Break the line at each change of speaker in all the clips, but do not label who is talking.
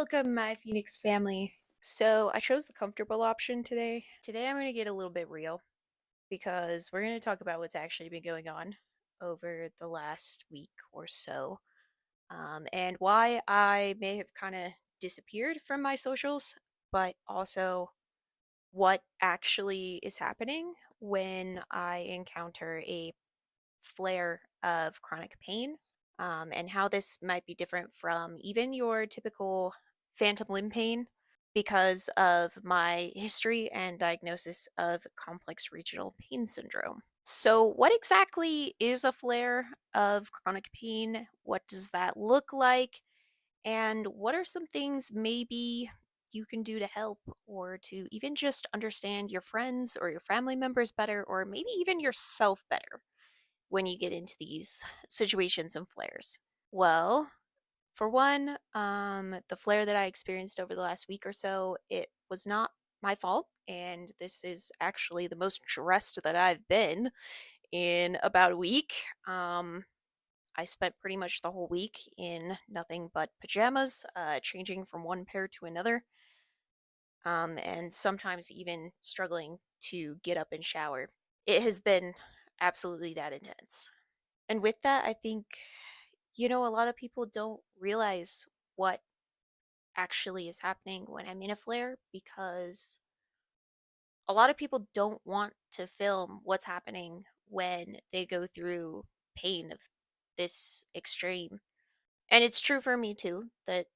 Welcome, my Phoenix family. So, I chose the comfortable option today. Today, I'm going to get a little bit real because we're going to talk about what's actually been going on over the last week or so, and why I may have kind of disappeared from my socials, but also what actually is happening when I encounter a flare of chronic pain, and how this might be different from even your typical phantom limb pain because of my history and diagnosis of complex regional pain syndrome. So, what exactly is a flare of chronic pain? What does that look like? And what are some things maybe you can do to help or to even just understand your friends or your family members better, or maybe even yourself better when you get into these situations and flares? Well, for one, the flare that I experienced over the last week or so, it was not my fault, and this is actually the most stressed that I've been in about a week. I spent pretty much the whole week in nothing but pajamas, changing from one pair to another, and sometimes even struggling to get up and shower. It has been absolutely that intense. And with that, I think, a lot of people don't realize what actually is happening when I'm in a flare because a lot of people don't want to film what's happening when they go through pain of this extreme. And it's true for me too that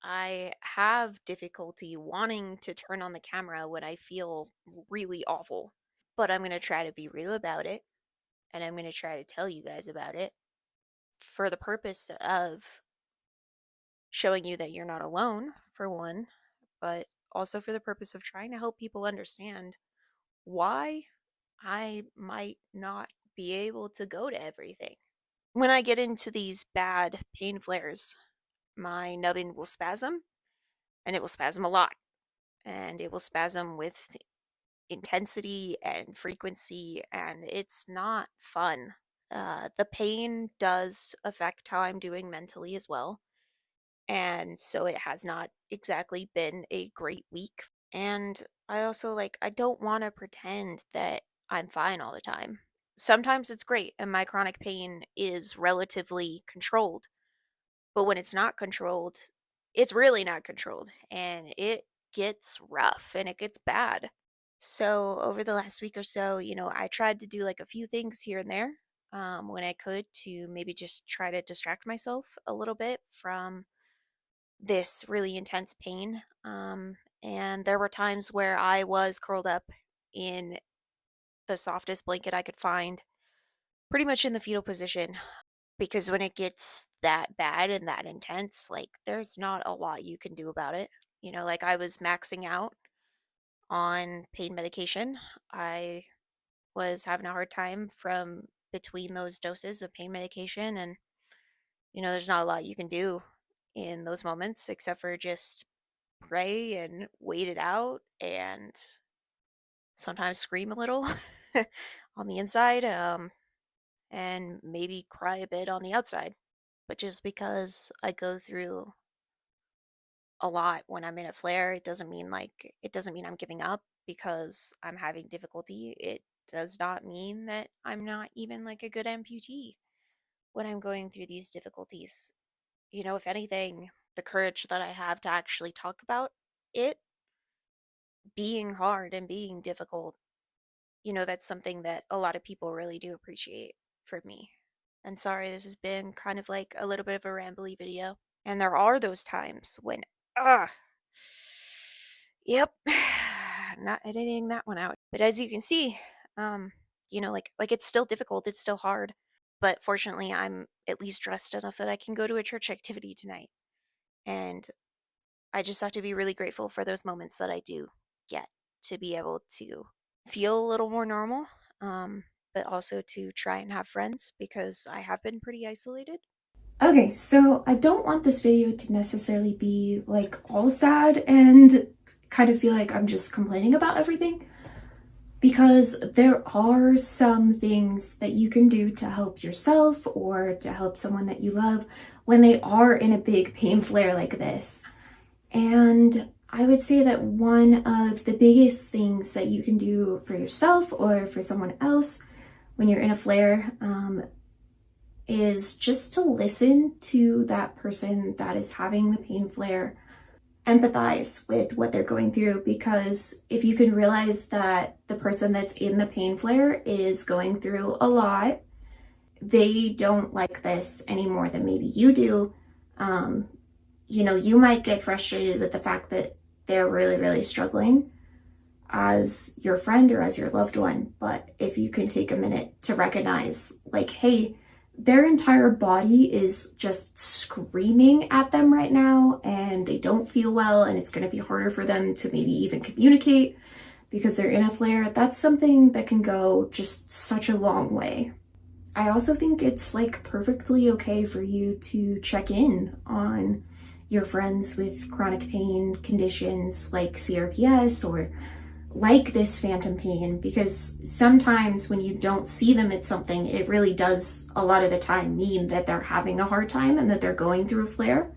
I have difficulty wanting to turn on the camera when I feel really awful. But I'm going to try to be real about it, and I'm going to try to tell you guys about it for the purpose of showing you that you're not alone, for one, but also for the purpose of trying to help people understand why I might not be able to go to everything. When I get into these bad pain flares, my nubbin will spasm, and it will spasm a lot, and it will spasm with intensity and frequency, and it's not fun. The pain does affect how I'm doing mentally as well. And so it has not exactly been a great week. And I also I don't want to pretend that I'm fine all the time. Sometimes it's great and my chronic pain is relatively controlled. But when it's not controlled, it's really not controlled and it gets rough and it gets bad. So over the last week or so, I tried to do like a few things here and there, when I could, to maybe just try to distract myself a little bit from this really intense pain. And there were times where I was curled up in the softest blanket I could find, pretty much in the fetal position, because when it gets that bad and that intense, there's not a lot you can do about it. I was maxing out on pain medication. I was having a hard time from between those doses of pain medication, and there's not a lot you can do in those moments except for just pray and wait it out and sometimes scream a little on the inside, and maybe cry a bit on the outside. But just because I go through a lot when I'm in a flare, it doesn't mean I'm giving up because I'm having difficulty. It does not mean that I'm not even like a good amputee when I'm going through these difficulties. If anything, the courage that I have to actually talk about it being hard and being difficult, that's something that a lot of people really do appreciate for me. And sorry, this has been kind of like a little bit of a rambly video. And there are those times when, ah, yep, not editing that one out. But as you can see, it's still difficult. It's still hard. But fortunately, I'm at least dressed enough that I can go to a church activity tonight. And I just have to be really grateful for those moments that I do get to be able to feel a little more normal, but also to try and have friends because I have been pretty isolated.
Okay, so I don't want this video to necessarily be like all sad and kind of feel like I'm just complaining about everything, because there are some things that you can do to help yourself or to help someone that you love when they are in a big pain flare like this. And I would say that one of the biggest things that you can do for yourself or for someone else when you're in a flare is just to listen to that person that is having the pain flare, empathize with what they're going through, because if you can realize that the person that's in the pain flare is going through a lot, they don't like this any more than maybe you do. You might get frustrated with the fact that they're really, really struggling as your friend or as your loved one. But if you can take a minute to recognize, like, hey, their entire body is just screaming at them right now and they don't feel well, and it's going to be harder for them to maybe even communicate because they're in a flare, that's something that can go just such a long way. I also think it's like perfectly okay for you to check in on your friends with chronic pain conditions like CRPS or like this phantom pain, because sometimes when you don't see them at something, it really does a lot of the time mean that they're having a hard time and that they're going through a flare.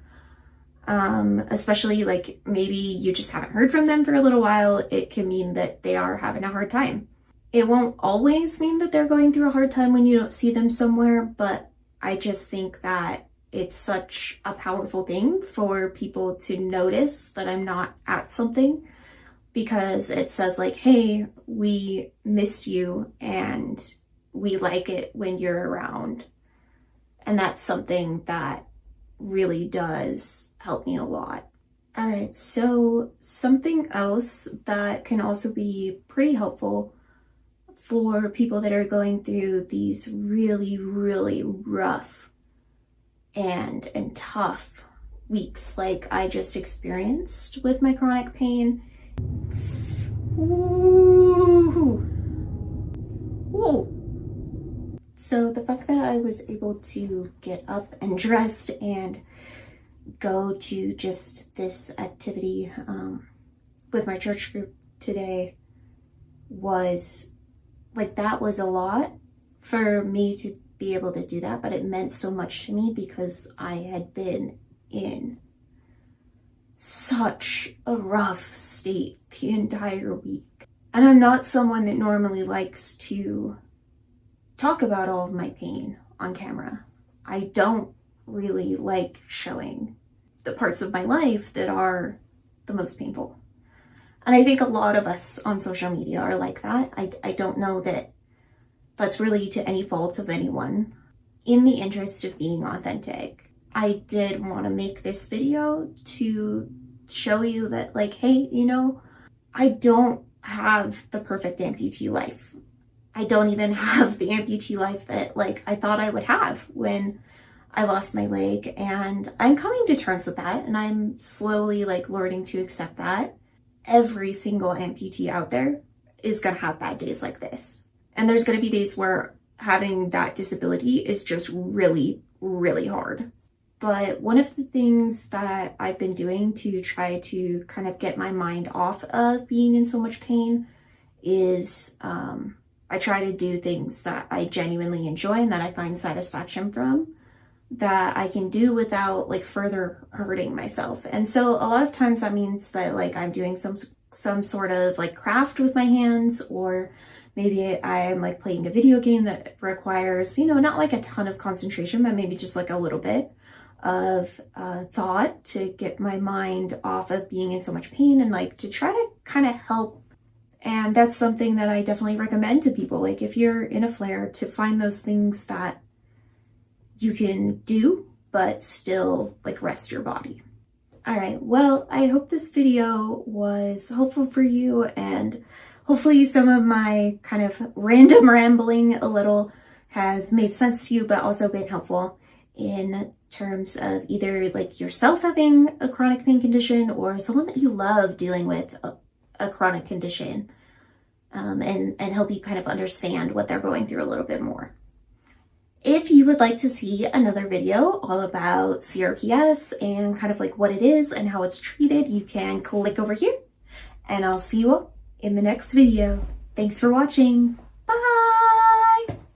Especially like maybe you just haven't heard from them for a little while, it can mean that they are having a hard time. It won't always mean that they're going through a hard time when you don't see them somewhere, but I just think that it's such a powerful thing for people to notice that I'm not at something, because it says like, hey, we missed you and we like it when you're around. And that's something that really does help me a lot. All right, so something else that can also be pretty helpful for people that are going through these really, really rough and tough weeks like I just experienced with my chronic pain. Ooh. Ooh. So the fact that I was able to get up and dressed and go to just this activity with my church group today was like, that was a lot for me to be able to do that, but it meant so much to me because I had been in such a rough state the entire week. And I'm not someone that normally likes to talk about all of my pain on camera. I don't really like showing the parts of my life that are the most painful. And I think a lot of us on social media are like that. I don't know that that's really to any fault of anyone. In the interest of being authentic, I did want to make this video to show you that, like, hey, I don't have the perfect amputee life. I don't even have the amputee life that, like, I thought I would have when I lost my leg. And I'm coming to terms with that, and I'm slowly, like, learning to accept that. Every single amputee out there is going to have bad days like this. And there's going to be days where having that disability is just really, really hard. But one of the things that I've been doing to try to kind of get my mind off of being in so much pain is I try to do things that I genuinely enjoy and that I find satisfaction from, that I can do without like further hurting myself. And so a lot of times that means that like I'm doing some sort of like craft with my hands, or maybe I'm like playing a video game that requires, not like a ton of concentration, but maybe just like a little bit of thought to get my mind off of being in so much pain and like to try to kind of help. And that's something that I definitely recommend to people. Like if you're in a flare, to find those things that you can do, but still like rest your body. All right, well, I hope this video was helpful for you, and hopefully some of my kind of random rambling a little has made sense to you, but also been helpful in terms of either like yourself having a chronic pain condition or someone that you love dealing with a chronic condition, and help you kind of understand what they're going through a little bit more. If you would like to see another video all about CRPS and kind of like what it is and how it's treated, you can click over here, and I'll see you all in the next video. Thanks for watching.